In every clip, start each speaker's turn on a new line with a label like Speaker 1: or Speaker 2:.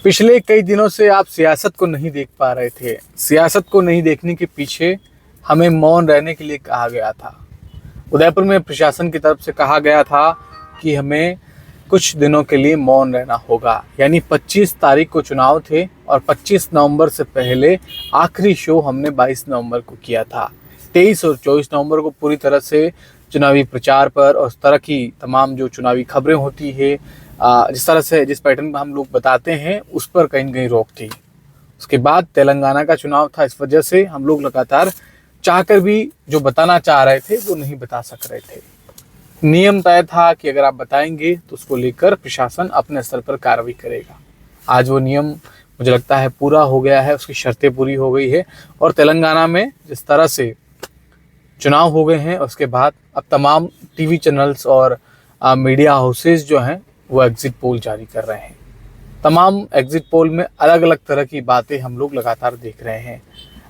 Speaker 1: पिछले कई दिनों से आप सियासत को नहीं देख पा रहे थे। सियासत को नहीं देखने के पीछे हमें मौन रहने के लिए कहा गया था। उदयपुर में प्रशासन की तरफ से कहा गया था कि हमें कुछ दिनों के लिए मौन रहना होगा। यानी 25 तारीख को चुनाव थे और 25 नवंबर से पहले आखिरी शो हमने 22 नवंबर को किया था। 23 और 24 नवंबर को पूरी तरह से चुनावी प्रचार पर और उस तरह की तमाम जो चुनावी खबरें होती है, जिस तरह से जिस पैटर्न में हम लोग बताते हैं, उस पर कहीं न कहीं रोक थी। उसके बाद तेलंगाना का चुनाव था, इस वजह से हम लोग लगातार चाहकर भी जो बताना चाह रहे थे वो नहीं बता सक रहे थे। नियम तय था कि अगर आप बताएंगे तो उसको लेकर प्रशासन अपने स्तर पर कार्रवाई करेगा। आज वो नियम मुझे लगता है पूरा हो गया है, उसकी शर्तें पूरी हो गई है और तेलंगाना में जिस तरह से चुनाव हो गए हैं, उसके बाद अब तमाम टीवी चैनल्स और मीडिया हाउसेज जो हैं वो एग्जिट पोल जारी कर रहे हैं। तमाम एग्जिट पोल में अलग अलग तरह की बातें हम लोग लगातार देख रहे हैं।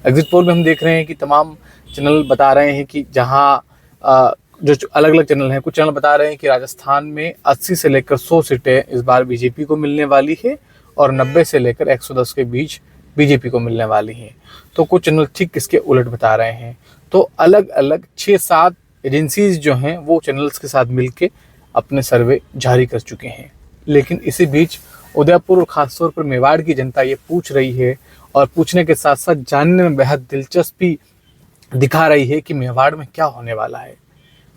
Speaker 1: एग्जिट पोल में हम देख रहे हैं कि तमाम चैनल बता रहे हैं कि जहां जो अलग अलग चैनल हैं, कुछ चैनल बता रहे हैं कि राजस्थान में 80 से लेकर 100 सीटें इस बार बीजेपी को मिलने वाली है और 90 से लेकर 110 के बीच बीजेपी को मिलने वाली है। तो कुछ चैनल ठीक इसके उलट बता रहे हैं। तो अलग अलग 6-7 एजेंसीज जो हैं वो चैनल्स के साथ मिलके अपने सर्वे जारी कर चुके हैं। लेकिन इसी बीच उदयपुर और खासतौर पर मेवाड़ की जनता ये पूछ रही है और पूछने के साथ साथ जानने में बेहद दिलचस्पी दिखा रही है कि मेवाड़ में क्या होने वाला है।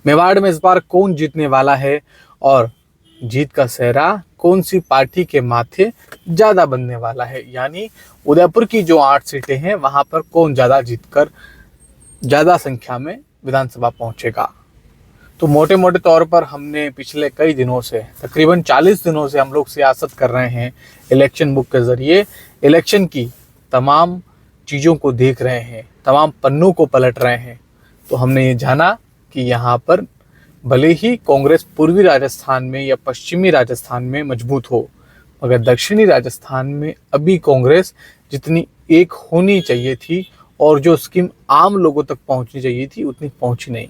Speaker 1: मेवाड़ में इस बार कौन जीतने वाला है और जीत का सेहरा कौन सी पार्टी के माथे ज़्यादा बनने वाला है। यानी उदयपुर की जो 8 सीटें हैं वहाँ पर कौन ज़्यादा जीतकर ज़्यादा संख्या में विधानसभा पहुँचेगा। तो मोटे मोटे तौर पर हमने पिछले कई दिनों से, तकरीबन 40 दिनों से हम लोग सियासत कर रहे हैं। इलेक्शन बुक के ज़रिए इलेक्शन की तमाम चीज़ों को देख रहे हैं, तमाम पन्नों को पलट रहे हैं। तो हमने ये जाना कि यहाँ पर भले ही कांग्रेस पूर्वी राजस्थान में या पश्चिमी राजस्थान में मजबूत हो, मगर दक्षिणी राजस्थान में अभी कांग्रेस जितनी एक होनी चाहिए थी और जो स्कीम आम लोगों तक पहुँचनी चाहिए थी उतनी पहुँची नहीं।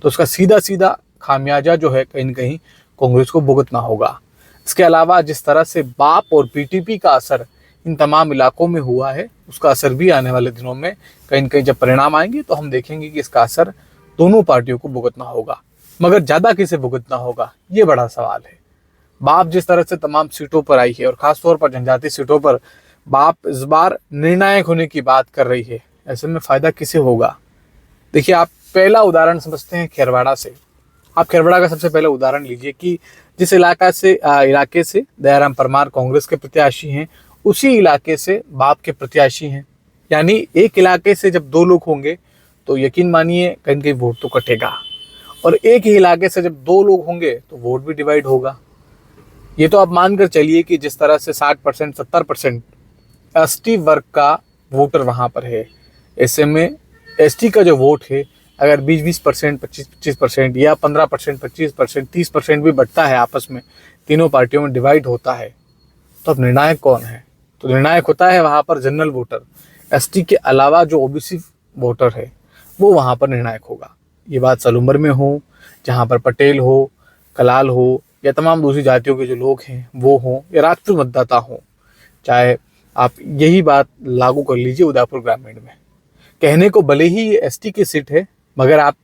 Speaker 1: तो उसका सीधा सीधा खामियाजा जो है कहीं न कहीं कांग्रेस को भुगतना होगा। इसके अलावा जिस तरह से बाप और पीटीपी का असर इन तमाम इलाकों में हुआ है, उसका असर भी आने वाले दिनों में कहीं न कहीं जब परिणाम आएंगे तो हम देखेंगे कि इसका असर दोनों पार्टियों को भुगतना होगा। मगर ज़्यादा किसे भुगतना होगा, ये बड़ा सवाल है। बाप जिस तरह से तमाम सीटों पर आई है और ख़ासतौर पर जनजातीय सीटों पर बाप इस बार निर्णायक होने की बात कर रही है, ऐसे में फ़ायदा किसे होगा। देखिए, आप पहला उदाहरण समझते हैं खेरवाड़ा से। आप खेरवाड़ा का सबसे पहले उदाहरण लीजिए कि जिस इलाके से दयाराम परमार कांग्रेस के प्रत्याशी हैं, उसी इलाके से बाप के प्रत्याशी हैं। यानी एक इलाके से जब 2 लोग होंगे तो यकीन मानिए कहीं कहीं वोट तो कटेगा, और एक ही इलाके से जब 2 लोग होंगे तो वोट भी डिवाइड होगा। ये तो आप मानकर चलिए कि जिस तरह से 60% 70% एसटी वर्ग का वोटर वहाँ पर है, ऐसे में एसटी का जो वोट है अगर 20% 25% या 15% 25% 30% भी बढ़ता है, आपस में तीनों पार्टियों में डिवाइड होता है, तो अब निर्णायक कौन है? तो निर्णायक होता है वहाँ पर जनरल वोटर। एसटी के अलावा जो ओबीसी वोटर है वो वहाँ पर निर्णायक होगा। ये बात सलूम्बर में हो, जहाँ पर पटेल हो, कलाल हो या तमाम दूसरी जातियों के जो लोग हैं वो हों या राष्ट्रीय मतदाता हों, चाहे आप यही बात लागू कर लीजिए उदयपुर ग्रामीण में। कहने को भले ही ये एसटी की सीट है, मगर आप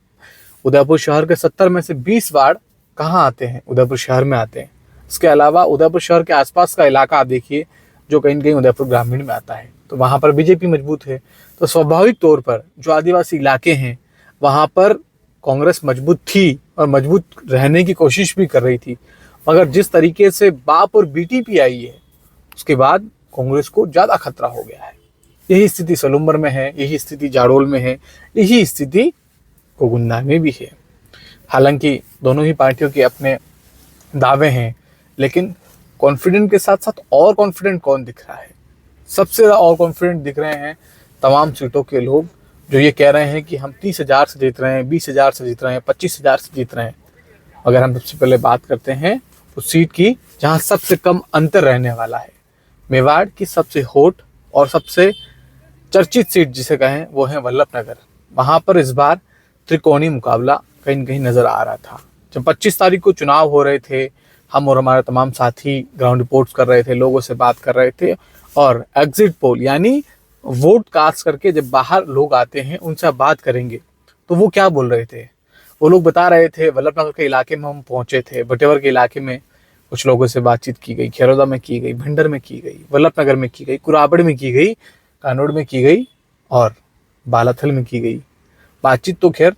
Speaker 1: उदयपुर शहर के 70 में से 20 वार्ड कहाँ आते हैं? उदयपुर शहर में आते हैं। इसके अलावा उदयपुर शहर के आसपास का इलाका आप देखिए जो कहीं न कहीं उदयपुर ग्रामीण में आता है, तो वहाँ पर बीजेपी मजबूत है। तो स्वाभाविक तौर पर जो आदिवासी इलाके हैं वहाँ पर कांग्रेस मजबूत थी और मजबूत रहने की कोशिश भी कर रही थी। मगर जिस तरीके से बाप और बीटीपी आई है, उसके बाद कांग्रेस को ज़्यादा खतरा हो गया है। यही स्थिति सलूम्बर में है, यही स्थिति जाडोल में है, यही स्थिति कोगुंदा में भी है। हालांकि दोनों ही पार्टियों के अपने दावे हैं, लेकिन कॉन्फिडेंट के साथ साथ और कॉन्फिडेंट कौन दिख रहा है? सबसे ज़्यादा और कॉन्फिडेंट दिख रहे हैं तमाम सीटों के लोग जो ये कह रहे हैं कि हम 30,000 से जीत रहे हैं, 20,000 से जीत रहे हैं, 25,000 से जीत रहे हैं। अगर हम सबसे पहले बात करते हैं उस सीट की जहाँ सबसे कम अंतर रहने वाला है, मेवाड़ की सबसे हॉट और सबसे चर्चित सीट जिसे कहें वो है वल्लभनगर। वहाँ पर इस बार त्रिकोणीय मुकाबला कहीं न कहीं नज़र आ रहा था। जब 25 तारीख को चुनाव हो रहे थे हम और हमारे तमाम साथी ग्राउंड रिपोर्ट्स कर रहे थे, लोगों से बात कर रहे थे, और एग्जिट पोल यानी वोट कास्ट करके जब बाहर लोग आते हैं उनसे आप बात करेंगे तो वो क्या बोल रहे थे। वो लोग बता रहे थे, वल्लभनगर के इलाके में हम पहुंचे थे, बटेवर के इलाके में कुछ लोगों से बातचीत की गई, खेरौदा में की गई, भिंडर में की गई, वल्लभनगर में की गई, कुराबड़ में की गई, कानोड़ में की गई और बालाथल में की गई। बातचीत तो खैर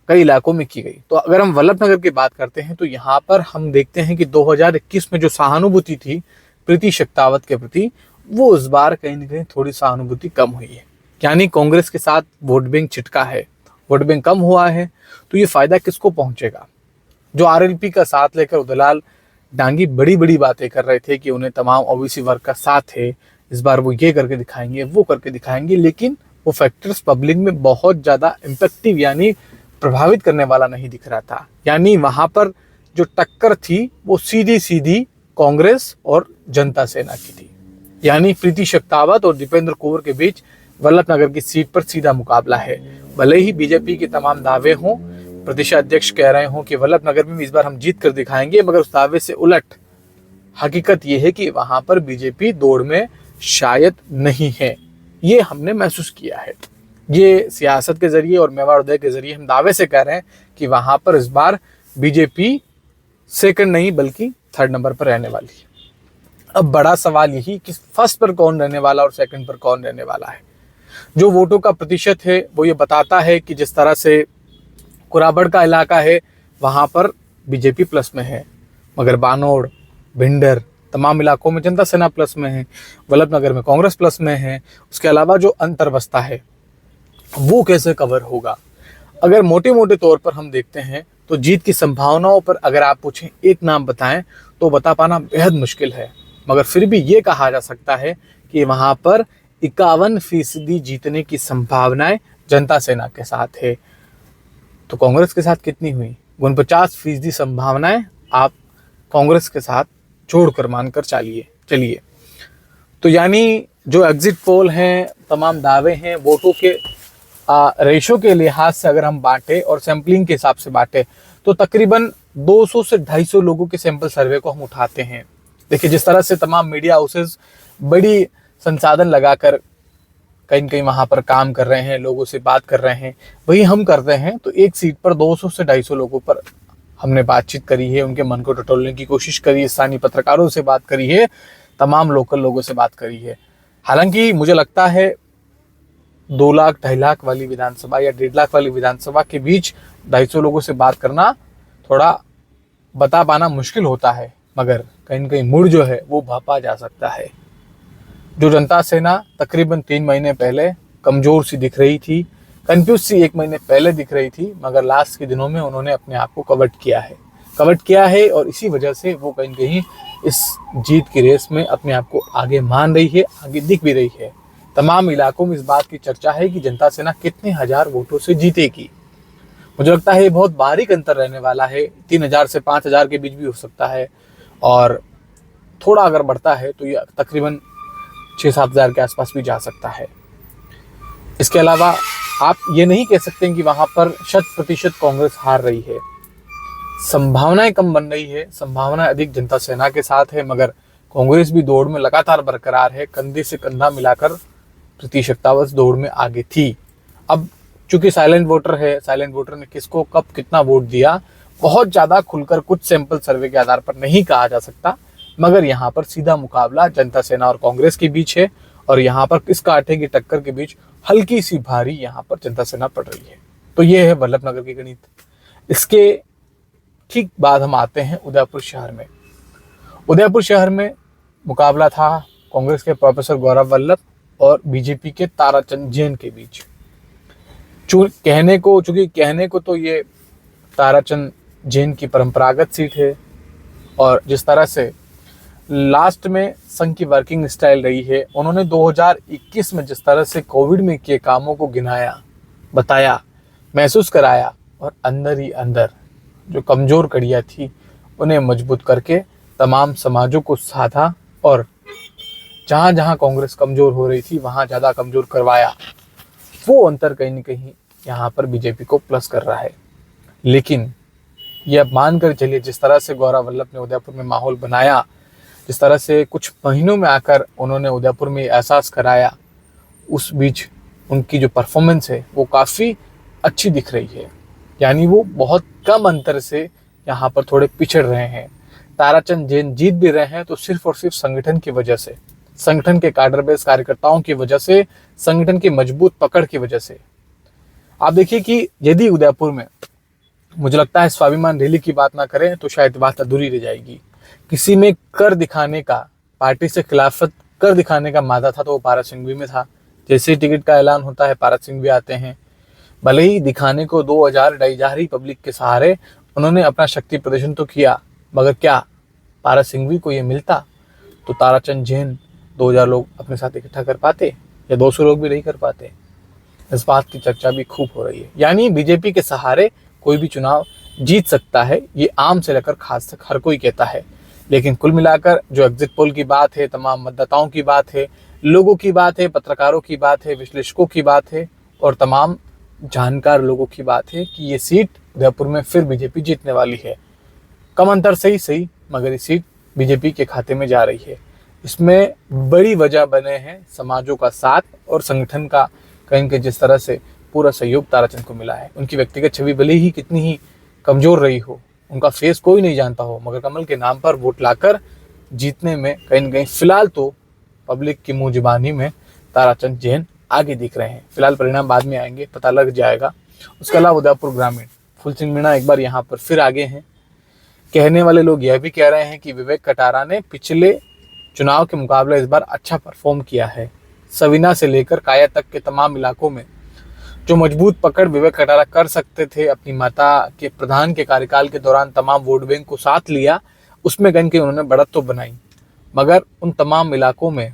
Speaker 1: कई इलाकों में की गई। तो अगर हम वल्लभनगर की बात करते हैं तो यहाँ पर हम देखते हैं कि 2021 में जो सहानुभूति थी प्रीति शेखावत के प्रति, वो इस बार कहीं ना कहीं थोड़ी सहानुभूति कम हुई है। यानी कांग्रेस के साथ वोट बैंक चिटका है, वोट बैंक कम हुआ है, तो ये फायदा किसको पहुंचेगा। जो आरएलपी का साथ लेकर उदयलाल डांगी बड़ी बड़ी बातें कर रहे थे कि उन्हें तमाम ओबीसी वर्ग का साथ है, इस बार वो ये करके दिखाएंगे, वो करके दिखाएंगे, लेकिन वो फैक्टर्स पब्लिक में बहुत ज़्यादा इम्पैक्टिव यानी प्रभावित करने वाला नहीं दिख रहा था। यानी वहाँ पर जो टक्कर थी वो सीधी सीधी कांग्रेस और जनता सेना की थी। यानी प्रीति शेखावत और दीपेंद्र कुंवर के बीच वल्लभनगर की सीट पर सीधा मुकाबला है। भले ही बीजेपी के तमाम दावे हों, प्रदेश अध्यक्ष कह रहे हों कि वल्लभनगर में इस बार हम जीत कर दिखाएंगे, मगर उस दावे से उलट हकीकत यह है कि वहां पर बीजेपी दौड़ में शायद नहीं है। ये हमने महसूस किया है। ये सियासत के जरिए और मेवाड़ उदय के जरिए हम दावे से कह रहे हैं कि वहां पर इस बार बीजेपी सेकंड नहीं बल्कि थर्ड नंबर पर रहने वाली है। अब बड़ा सवाल यही कि फर्स्ट पर कौन रहने वाला और सेकंड पर कौन रहने वाला है। जो वोटों का प्रतिशत है वो ये बताता है कि जिस तरह से कुराबड़ का इलाका है वहाँ पर बीजेपी प्लस में है, मगर बानोड़, भिंडर तमाम इलाकों में जनता सेना प्लस में है, वल्लभनगर में कांग्रेस प्लस में है। उसके अलावा जो अंतर बसता है वो कैसे कवर होगा। अगर मोटे मोटे तौर पर हम देखते हैं तो जीत की संभावनाओं पर अगर आप पूछें एक नाम बताएं तो बता पाना बेहद मुश्किल है, मगर फिर भी ये कहा जा सकता है कि वहाँ पर 51% जीतने की संभावनाएं जनता सेना के साथ है। तो कांग्रेस के साथ कितनी हुई? 49% संभावनाएं आप कांग्रेस के साथ जोड़कर मानकर चलिए। तो यानी जो एग्जिट पोल हैं, तमाम दावे हैं, वोटों के रेशो के लिहाज से अगर हम बांटे और सैम्पलिंग के हिसाब से बांटे तो तकरीबन 200 से 250 लोगों के सैंपल सर्वे को हम उठाते हैं। देखिए, जिस तरह से तमाम मीडिया हाउसेस बड़ी संसाधन लगाकर कहीं कहीं वहां पर काम कर रहे हैं, लोगों से बात कर रहे हैं, वही हम करते हैं। तो एक सीट पर 200 से 250 लोगों पर हमने बातचीत करी है, उनके मन को टटोलने की कोशिश करी है, स्थानीय पत्रकारों से बात करी है, तमाम लोकल लोगों से बात करी है। हालांकि मुझे लगता है 2 लाख 2.5 लाख वाली विधानसभा या 1.5 लाख वाली विधानसभा के बीच 250 लोगों से बात करना थोड़ा बता पाना मुश्किल होता है, मगर कहीं न कहीं मुड़ जो है वो भापा जा सकता है। जो जनता सेना तकरीबन 3 महीने पहले कमजोर सी दिख रही थी, कंफ्यूज सी 1 महीने पहले दिख रही थी, मगर लास्ट के दिनों में उन्होंने अपने आप को कवर्ट किया है और इसी वजह से वो कहीं कहीं इस जीत की रेस में अपने आप को आगे मान रही है, आगे दिख भी रही है। तमाम इलाकों में इस बात की चर्चा है कि जनता सेना कितने हजार वोटों से जीतेगी। मुझे लगता है ये बहुत बारीक अंतर रहने वाला है, 3000 से 5000 के बीच भी हो सकता है, और थोड़ा अगर बढ़ता है तो ये तकरीबन 6-7 हजार के आसपास भी जा सकता है। इसके अलावा आप ये नहीं कह सकते कि वहां पर 100% कांग्रेस हार रही है। संभावनाएं कम बन रही है, संभावनाएं अधिक जनता सेना के साथ है, मगर कांग्रेस भी दौड़ में लगातार बरकरार है। कंधे से कंधा मिलाकर प्रीति शेखावत दौड़ में आगे थी। अब चूंकि साइलेंट वोटर है, साइलेंट वोटर ने किसको कब कितना वोट दिया बहुत ज्यादा खुलकर कुछ सैंपल सर्वे के आधार पर नहीं कहा जा सकता, मगर यहाँ पर सीधा मुकाबला जनता सेना और कांग्रेस के बीच है, और यहाँ पर किस कांटे की टक्कर के बीच हल्की सी भारी यहाँ पर जनता सेना पड़ रही है। तो ये है वल्लभनगर की गणित। इसके ठीक बाद हम आते हैं उदयपुर शहर में। उदयपुर शहर में मुकाबला था कांग्रेस के प्रोफेसर गौरव वल्लभ और बीजेपी के ताराचंद जैन के बीच। चूंकि कहने को तो ये ताराचंद जैन की परंपरागत सीट है, और जिस तरह से लास्ट में संघ की वर्किंग स्टाइल रही है, उन्होंने 2021 में जिस तरह से कोविड में किए कामों को गिनाया, बताया, महसूस कराया, और अंदर ही अंदर जो कमजोर कड़ियाँ थी उन्हें मजबूत करके तमाम समाजों को साधा, और जहाँ जहाँ कांग्रेस कमजोर हो रही थी वहाँ ज़्यादा कमजोर करवाया। वो अंतर कहीं न कहीं यहाँ पर बीजेपी को प्लस कर रहा है। लेकिन ये अब मान कर चलिए, जिस तरह से गौरव वल्लभ ने उदयपुर में माहौल बनाया, जिस तरह से कुछ महीनों में आकर उन्होंने उदयपुर में एहसास कराया, उस बीच उनकी जो परफॉर्मेंस है वो काफ़ी अच्छी दिख रही है। यानी वो बहुत कम अंतर से यहाँ पर थोड़े पिछड़ रहे हैं। ताराचंद जैन जीत भी रहे हैं तो सिर्फ और सिर्फ संगठन की वजह से, संगठन के काडर बेस कार्यकर्ताओं की वजह से, संगठन की मजबूत पकड़ की वजह से। आप देखिए कि यदि उदयपुर में, मुझे लगता है, स्वाभिमान रैली की बात ना करें तो शायद बात अधूरी रह जाएगी। किसी में कर दिखाने का, पार्टी से खिलाफत कर दिखाने का मादा था तो वो पारस सिंघवी में था। जैसे ही टिकट का ऐलान होता है पारस सिंघवी आते हैं। भले ही दिखाने को 2000 ढाई पब्लिक के सहारे उन्होंने अपना शक्ति प्रदर्शन तो किया, मगर क्या पारस सिंघवी को ये मिलता तो ताराचंद जैन 2000 लोग अपने साथ इकट्ठा कर पाते या 200 लोग भी नहीं कर पाते? इस बात की चर्चा भी खूब हो रही है। यानी बीजेपी के सहारे कोई भी चुनाव जीत सकता है, ये आम से लेकर खास तक हर कोई कहता है। लेकिन कुल मिलाकर जो एग्जिट पोल की बात है, तमाम मतदाताओं की बात है, लोगों की बात है, पत्रकारों की बात है, विश्लेषकों की बात है और तमाम जानकार लोगों की बात है कि ये सीट उदयपुर में फिर बीजेपी जीतने वाली है। कम अंतर से ही सही, मगर ये सीट बीजेपी के खाते में जा रही है। इसमें बड़ी वजह बने हैं समाजों का साथ और संगठन का कहीं के जिस तरह से पूरा सहयोग ताराचंद को मिला है। उनकी व्यक्तिगत छवि भले ही कितनी ही कमजोर रही हो, उनका फेस कोई नहीं जानता हो, मगर कमल के नाम पर वोट लाकर जीतने में कहीं न कहीं फिलहाल तो पब्लिक की मुंह जुबानी में ताराचंद जैन आगे दिख रहे हैं। फिलहाल परिणाम बाद में आएंगे, पता लग जाएगा। उसके अलावा उदयपुर ग्रामीण फूल सिंह मीणा एक बार यहाँ पर फिर आगे हैं। कहने वाले लोग यह भी कह रहे हैं कि विवेक कटारा ने पिछले चुनाव के मुकाबले इस बार अच्छा परफॉर्म किया है। सविना से लेकर काया तक के तमाम इलाकों में जो मजबूत पकड़ विवेक कटारा कर सकते थे, अपनी माता के प्रधान के कार्यकाल के दौरान तमाम वोट बैंक को साथ लिया, उसमें गन के उन्होंने बढ़त तो बनाई। मगर उन तमाम इलाकों में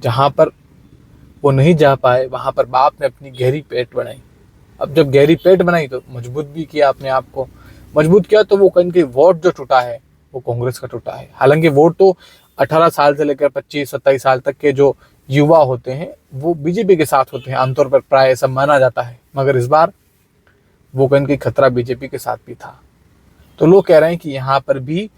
Speaker 1: जहाँ पर वो नहीं जा पाए, वहाँ पर बाप ने अपनी गहरी पेट बनाई। अब जब गहरी पेट बनाई तो मजबूत भी किया, अपने आप को मजबूत किया, तो वो कहीं के वोट जो टूटा है वो कांग्रेस का टूटा है। हालांकि वोट तो 18 साल से लेकर 25-27 साल तक के जो युवा होते हैं वो बीजेपी के साथ होते हैं, आमतौर पर प्राय ऐसा माना जाता है। मगर इस बार वो कहीं की खतरा बीजेपी के साथ भी था। तो लोग कह रहे हैं कि यहाँ पर भी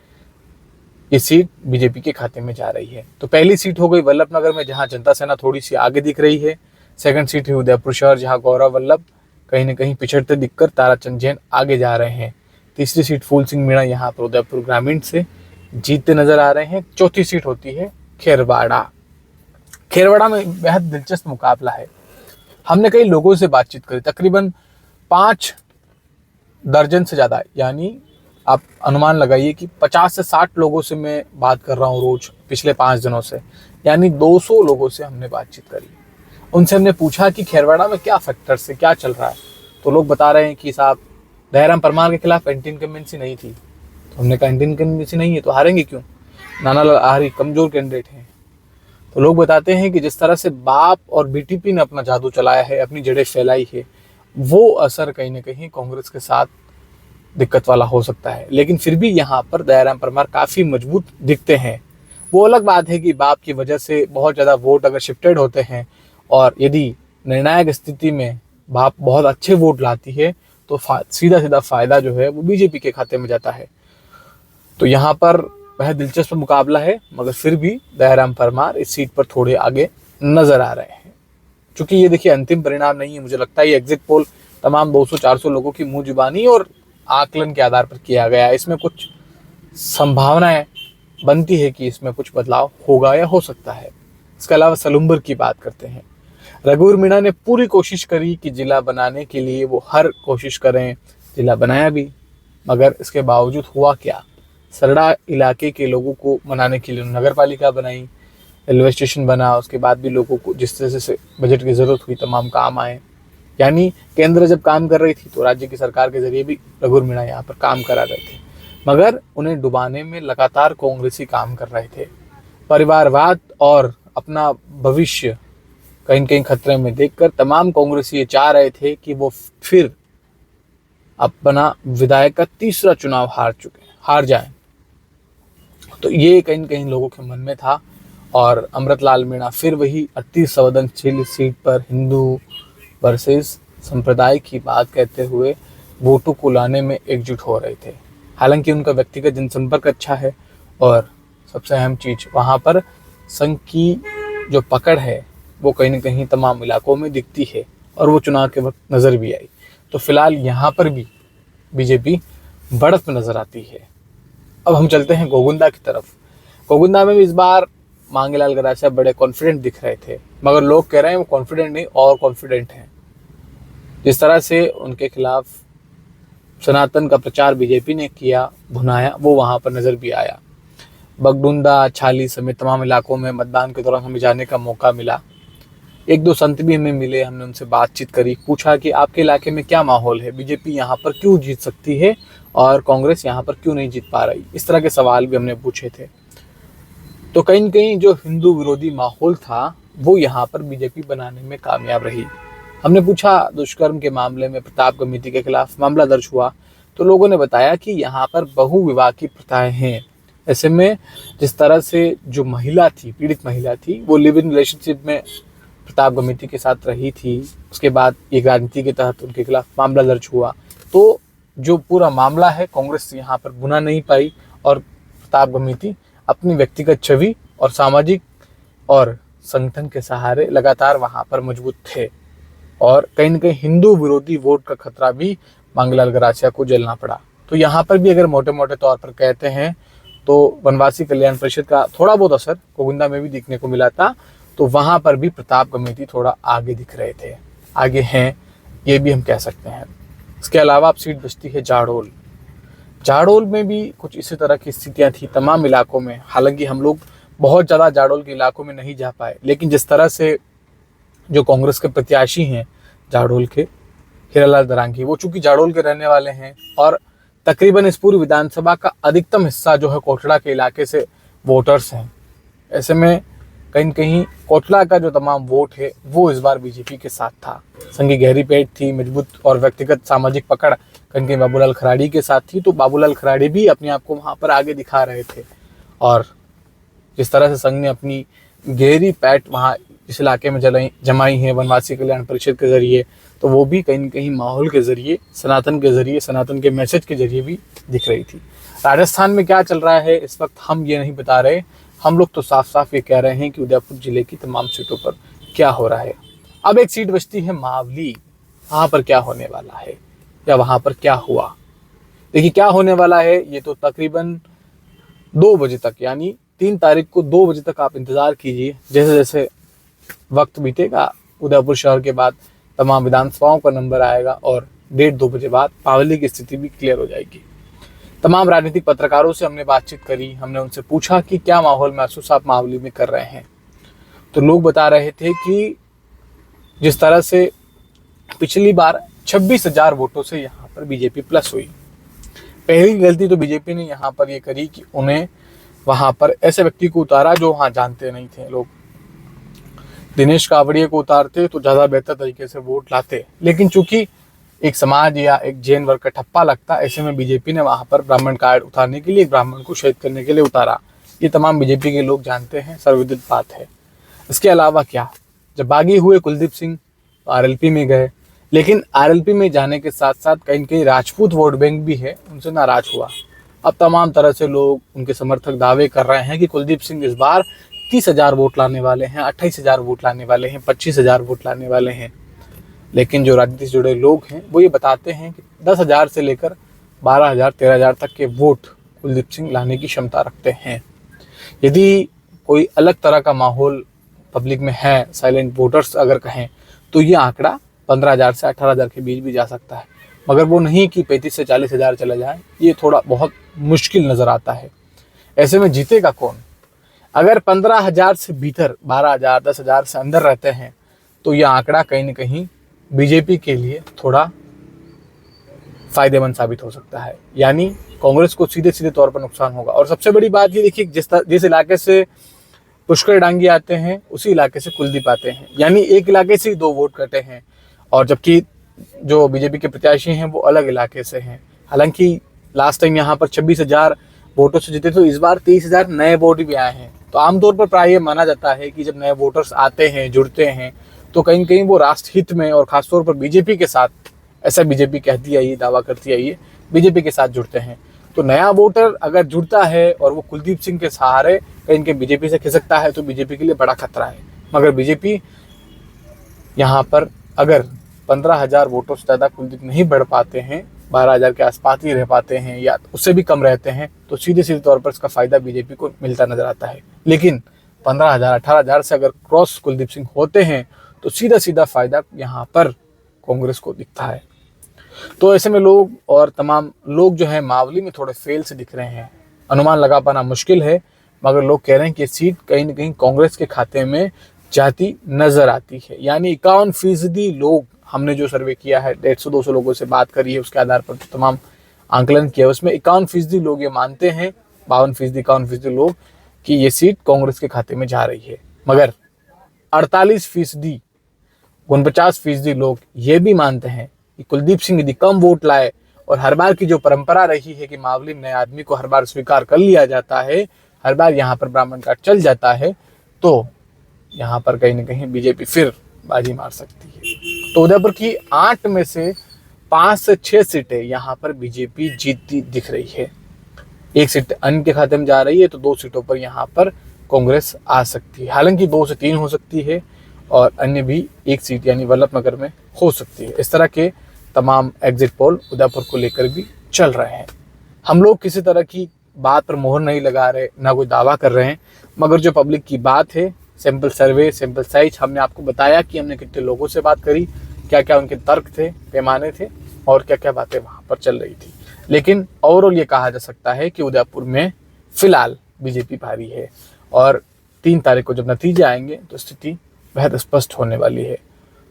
Speaker 1: ये सीट बीजेपी के खाते में जा रही है। तो पहली सीट हो गई वल्लभनगर में, जहाँ जनता सेना थोड़ी सी आगे दिख रही है। सेकंड सीट है उदयपुर शहर, जहाँ गौरव वल्लभ कहीं न कहीं पिछड़ते दिखकर ताराचंद जैन आगे जा रहे हैं। तीसरी सीट फूल सिंह मीणा यहाँ पर उदयपुर ग्रामीण से जीतते नजर आ रहे हैं। चौथी सीट होती है खेरवाड़ा। खेरवाड़ा में बेहद दिलचस्प मुकाबला है। हमने कई लोगों से बातचीत करी, तकरीबन 5 दर्जन से ज़्यादा, यानी आप अनुमान लगाइए कि 50 से 60 लोगों से मैं बात कर रहा हूँ रोज पिछले 5 दिनों से, यानी 200 लोगों से हमने बातचीत करी। उनसे हमने पूछा कि खेरवाड़ा में क्या फैक्टर से क्या चल रहा है, तो लोग बता रहे हैं कि साहब दयाराम परमार के खिलाफ एंटी इनकम्बेंसी नहीं थी। तो हमने कहा एंटी इनकम्बेंसी नहीं है तो हारेंगे क्यों, नाना लाल आहिरी कमजोर कैंडिडेट हैं। तो लोग बताते हैं कि जिस तरह से बाप और बीटीपी ने अपना जादू चलाया है, अपनी जड़ें फैलाई है, वो असर कहीं ना कहीं कांग्रेस के साथ दिक्कत वाला हो सकता है। लेकिन फिर भी यहाँ पर दयाराम परमार काफ़ी मजबूत दिखते हैं। वो अलग बात है कि बाप की वजह से बहुत ज़्यादा वोट अगर शिफ्टेड होते हैं और यदि निर्णायक स्थिति में बाप बहुत अच्छे वोट लाती है तो सीधा सीधा फायदा जो है वो बीजेपी के खाते में जाता है। तो यहाँ पर वह दिलचस्प मुकाबला है, मगर फिर भी दयाराम परमार इस सीट पर थोड़े आगे नजर आ रहे हैं। चूंकि ये देखिए अंतिम परिणाम नहीं है, मुझे लगता है ये एग्जिट पोल तमाम 200-400 लोगों की मुंह जुबानी और आकलन के आधार पर किया गया है। इसमें कुछ संभावनाएं बनती है कि इसमें कुछ बदलाव होगा या हो सकता है। इसके अलावा सलूम्बर की बात करते हैं। रघुवीर मीणा ने पूरी कोशिश करी कि जिला बनाने के लिए वो हर कोशिश करें, जिला बनाया भी, मगर इसके बावजूद हुआ क्या, सरड़ा इलाके के लोगों को मनाने के लिए नगर पालिका बनाई, रेलवे स्टेशन बना, उसके बाद भी लोगों को जिस तरह से बजट की ज़रूरत हुई तमाम काम आए। यानी केंद्र जब काम कर रही थी तो राज्य की सरकार के जरिए भी रघुवीर मीणा यहाँ पर काम करा रहे थे, मगर उन्हें डुबाने में लगातार कांग्रेसी काम कर रहे थे। परिवारवाद और अपना भविष्य कहीं न कहीं खतरे में देखकर तमाम कांग्रेसी ये चाह रहे थे कि वो फिर अपना विधायक का तीसरा चुनाव हार जाएं। तो ये कहीं न कहीं लोगों के मन में था और अमृतलाल मीणा फिर वही अति संवेदनशील सीट पर हिंदू वर्सेस संप्रदाय की बात कहते हुए वोटों को लाने में एकजुट हो रहे थे। हालांकि उनका व्यक्तिगत जनसंपर्क अच्छा है और सबसे अहम चीज़ वहाँ पर संघ की जो पकड़ है वो कहीं ना कहीं तमाम इलाकों में दिखती है और वो चुनाव के वक्त नज़र भी आई। तो फिलहाल यहाँ पर भी बीजेपी बढ़त में नज़र आती है। अब हम चलते हैं गोगुंदा की तरफ। गोगुंदा में भी इस बार मांगेलाल गरासिया बड़े कॉन्फिडेंट दिख रहे थे, मगर लोग कह रहे हैं वो कॉन्फिडेंट नहीं और कॉन्फिडेंट हैं। जिस तरह से उनके खिलाफ सनातन का प्रचार बीजेपी ने किया, भुनाया, वो वहाँ पर नज़र भी आया। बगडुंदा, छाली समेत तमाम इलाकों में मतदान के दौरान हमें जाने का मौका मिला। एक दो संत भी हमें मिले, हमने उनसे बातचीत करी, पूछा कि आपके इलाके में क्या माहौल है, बीजेपी यहाँ पर क्यों जीत सकती है और कांग्रेस यहाँ पर क्यों नहीं जीत पा रही। इस तरह के सवाल भी हमने पूछे थे। तो कहीं न कहीं जो हिंदू विरोधी माहौल था वो यहाँ पर बीजेपी बनाने में कामयाब रही। हमने पूछा दुष्कर्म के मामले में प्रताप गमीती के खिलाफ मामला दर्ज हुआ, तो लोगों ने बताया कि यहाँ पर बहुविवाह की प्रथाएं हैं। ऐसे में जिस तरह से जो महिला थी, पीड़ित महिला थी, वो लिव इन रिलेशनशिप में प्रताप गमीती के साथ रही थी, उसके बाद एक राजनीति के तहत उनके खिलाफ मामला दर्ज हुआ। तो जो पूरा मामला है कांग्रेस यहाँ पर बुना नहीं पाई और प्रताप गमीती अपनी व्यक्तिगत छवि और सामाजिक और संगठन के सहारे लगातार वहाँ पर मजबूत थे और कहीं न कहीं हिंदू विरोधी वोट का खतरा भी मांगेलाल गरासिया को झेलना पड़ा। तो यहाँ पर भी अगर मोटे मोटे तौर पर कहते हैं तो वनवासी कल्याण परिषद का थोड़ा बहुत असर गोविंदा में भी दिखने को मिला था। तो वहाँ पर भी प्रताप गमीती थोड़ा आगे दिख रहे थे, आगे हैं, ये भी हम कह सकते हैं। इसके अलावा अब सीट बचती है जाडोल। जाडोल में भी कुछ इसी तरह की स्थितियाँ थी तमाम इलाकों में। हालांकि हम लोग बहुत ज़्यादा जाडोल के इलाकों में नहीं जा पाए, लेकिन जिस तरह से जो कांग्रेस के प्रत्याशी हैं जाडोल के, हीरालाल दरांगी, वो चूंकि जाडोल के रहने वाले हैं और तकरीबन इस पूरी विधानसभा का अधिकतम हिस्सा जो है कोटला के इलाके से वोटर्स हैं। ऐसे में कहीं न कहीं कोटला का जो तमाम वोट है वो इस बार बीजेपी के साथ था। संघी गहरी पेट थी, मजबूत और व्यक्तिगत सामाजिक पकड़ कहीं कहीं बाबूलाल खराड़ी के साथ थी। तो बाबूलाल खराड़ी भी अपने आप को वहाँ पर आगे दिखा रहे थे और जिस तरह से संघ ने अपनी गहरी पैठ वहाँ इस इलाके में जमाई है वनवासी कल्याण परिषद के जरिए, तो वो भी कहीं न कहीं माहौल के जरिए, सनातन के जरिए, सनातन के मैसेज के जरिए भी दिख रही थी। राजस्थान में क्या चल रहा है इस वक्त हम ये नहीं बता रहे, हम लोग तो साफ साफ ये कह रहे हैं कि उदयपुर जिले की तमाम सीटों पर क्या हो रहा है। अब एक सीट बचती है मावली, वहाँ पर क्या होने वाला है या वहाँ पर क्या हुआ। देखिए क्या होने वाला है ये तो तकरीबन 2 बजे तक, यानी 3 तारीख को 2 बजे तक आप इंतज़ार कीजिए। जैसे जैसे वक्त बीतेगा उदयपुर शहर के बाद तमाम विधानसभाओं का नंबर आएगा और 1:30-2 बजे बाद पावली की स्थिति भी क्लियर हो जाएगी। तमाम राजनीतिक पत्रकारों से हमने बातचीत करी, हमने उनसे पूछा कि क्या माहौल महसूस आप मावली में कर रहे हैं। तो लोग बता रहे थे कि जिस तरह से पिछली बार 26,000 वोटों से यहाँ पर बीजेपी प्लस हुई। पहली गलती तो बीजेपी ने यहाँ पर ये करी कि उन्हें वहाँ पर ऐसे व्यक्ति को उतारा जो वहाँ जानते नहीं थे लोग। दिनेश कावड़िया को उतारते तो ज़्यादा बेहतर तरीके से वोट लाते, लेकिन चूंकि एक समाज या एक जैन वर्ग का ठप्पा लगता, ऐसे में बीजेपी ने वहाँ पर ब्राह्मण कार्ड उतारने के लिए एक ब्राह्मण को शहीद करने के लिए उतारा। ये तमाम बीजेपी के लोग जानते हैं, सर्वविदित बात है। इसके अलावा क्या, जब बागी हुए कुलदीप सिंह तो आरएलपी में गए, लेकिन आरएलपी में जाने के साथ साथ कहीं कहीं राजपूत वोट बैंक भी है, उनसे नाराज हुआ। अब तमाम तरह से लोग उनके समर्थक दावे कर रहे हैं कि कुलदीप सिंह इस बार 30,000 वोट लाने वाले हैं, 28,000 वोट लाने वाले हैं, 25,000 वोट लाने वाले हैं। लेकिन जो राजनीति से जुड़े लोग हैं वो ये बताते हैं कि 10,000 से लेकर 12,000, 13,000 तक के वोट कुलदीप सिंह लाने की क्षमता रखते हैं। यदि कोई अलग तरह का माहौल पब्लिक में है, साइलेंट वोटर्स अगर कहें, तो ये आंकड़ा 15,000 से 18,000 के बीच भी जा सकता है, मगर वो नहीं कि 35 से 40,000 चला जाए। ये थोड़ा बहुत मुश्किल नज़र आता है। ऐसे में जीतेगा कौन? अगर 15,000 से भीतर 12,000, 10,000 से अंदर रहते हैं तो यह आंकड़ा कहीं न कहीं बीजेपी के लिए थोड़ा फायदेमंद साबित हो सकता है, यानी कांग्रेस को सीधे सीधे तौर पर नुकसान होगा। और सबसे बड़ी बात ये देखिए, जिस इलाके से पुष्कर डांगी आते हैं उसी इलाके से कुलदीप आते हैं, यानी एक इलाके से ही 2 वोट कटे हैं, और जबकि जो बीजेपी के प्रत्याशी हैं वो अलग इलाके से हैं। हालांकि लास्ट टाइम यहाँ पर 26,000 वोटों से जीते, तो इस बार 30,000 नए वोट भी आए हैं। तो आमतौर पर प्राय ये माना जाता है कि जब नए वोटर्स आते हैं, जुड़ते हैं, तो कहीं न कहीं वो राष्ट्रहित में और खासतौर पर बीजेपी के साथ, ऐसा बीजेपी कहती आई है, दावा करती आई है, बीजेपी के साथ जुड़ते हैं। तो नया वोटर अगर जुड़ता है और वो कुलदीप सिंह के सहारे कहीं इनके बीजेपी से खिसकता है तो बीजेपी के लिए बड़ा खतरा है। मगर बीजेपी यहाँ पर अगर 15,000 वोटों से ज़्यादा कुलदीप नहीं बढ़ पाते हैं, 12,000 के आसपास ही रह पाते हैं या उससे भी कम रहते हैं, तो सीधे सीधे तौर पर इसका फ़ायदा बीजेपी को मिलता नजर आता है। लेकिन 15,000 18,000 से अगर क्रॉस कुलदीप सिंह होते हैं तो सीधा सीधा फ़ायदा यहाँ पर कांग्रेस को दिखता है। तो ऐसे में लोग और तमाम लोग जो है मावली में थोड़े फेल से दिख रहे हैं। अनुमान लगा पाना मुश्किल है, मगर लोग कह रहे हैं कि सीट कहीं ना कहीं कांग्रेस के खाते में जाती नजर आती है। यानी 51% लोग, हमने जो सर्वे किया है 150-200 लोगों से बात करी है, उसके आधार पर तमाम आंकलन किया, उसमें 51% लोग ये मानते हैं, 52% 51% लोग कि ये सीट कांग्रेस के खाते में जा रही है। मगर 48% 49% लोग ये भी मानते हैं कि कुलदीप सिंह यदि कम वोट लाए और हर बार की जो परंपरा रही है कि मावली नए आदमी को हर बार स्वीकार कर लिया जाता है, हर बार यहाँ पर ब्राह्मण कार्ड चल जाता है, तो यहाँ पर कहीं ना कहीं बीजेपी फिर बाजी मार सकती है। तो उदयपुर की 8 में से 5 से 6 सीटें यहाँ पर बीजेपी जीतती दिख रही है। 1 सीट अन्य के खाते में जा रही है, तो 2 सीटों पर यहाँ पर कांग्रेस आ सकती है। हालांकि 2 से 3 हो सकती है और अन्य भी 1 सीट यानी वल्लभनगर में हो सकती है। इस तरह के तमाम एग्जिट पोल उदयपुर को लेकर भी चल रहे हैं। हम लोग किसी तरह की बात पर मोहर नहीं लगा रहे, ना कोई दावा कर रहे हैं, मगर जो पब्लिक की बात है, सैंपल सर्वे, सैंपल साइज, हमने आपको बताया कि हमने कितने लोगों से बात करी, क्या क्या उनके तर्क थे, पैमाने थे और क्या क्या बातें वहाँ पर चल रही थी। लेकिन ओवरऑल ये कहा जा सकता है कि उदयपुर में फिलहाल बीजेपी भारी है और 3 तारीख को जब नतीजे आएंगे तो स्थिति बेहद स्पष्ट होने वाली है।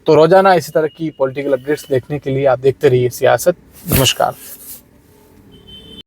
Speaker 1: तो रोजाना इसी तरह की पॉलिटिकल अपडेट्स देखने के लिए आप देखते रहिए सियासत। नमस्कार।